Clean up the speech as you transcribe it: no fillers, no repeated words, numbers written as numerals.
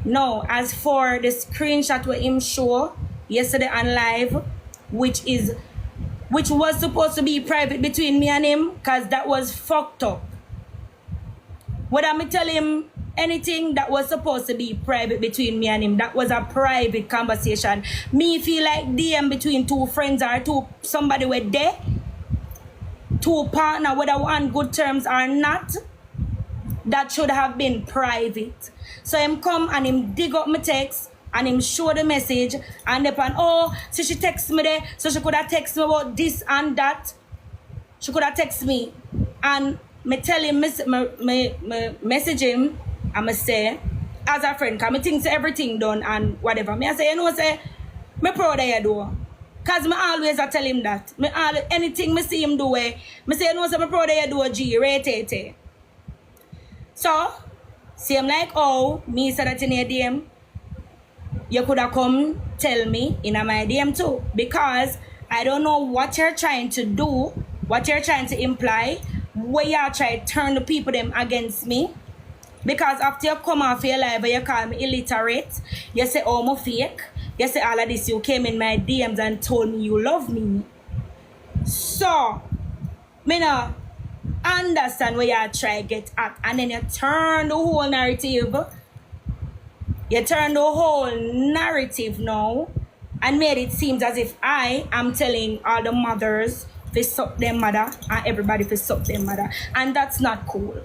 Now, as for the screenshot where him show yesterday on live, which was supposed to be private between me and him, because that was fucked up. Whether me tell him anything that was supposed to be private between me and him, that was a private conversation. Me feel like DM between two friends or somebody were there, two partner, whether on good terms or not, that should have been private. So him come and him dig up my text and him show the message and upon, oh, so she text me there, so she could have text me about this and that. She could have text me and me tell him, me message him and me say, as a friend, because me think everything done and whatever. Me I say, you know, say, me proud of you though. Because me always I tell him that. Anything me see him do, me say, you know, say, me proud of you do, G, rate it. So, same like how me said that in your DM, you could have come tell me in my DM too. Because I don't know what you're trying to do, what you're trying to imply, where you try to turn the people them against me. Because after you come off your live you call me illiterate, you say, oh, I'm fake, you say all of this, you came in my DMs and told me you love me. So, me now understand where you try to get at, and then you turn the whole narrative. You turn the whole narrative now and made it seem as if I am telling all the mothers to suck their mother and everybody to suck their mother, and that's not cool.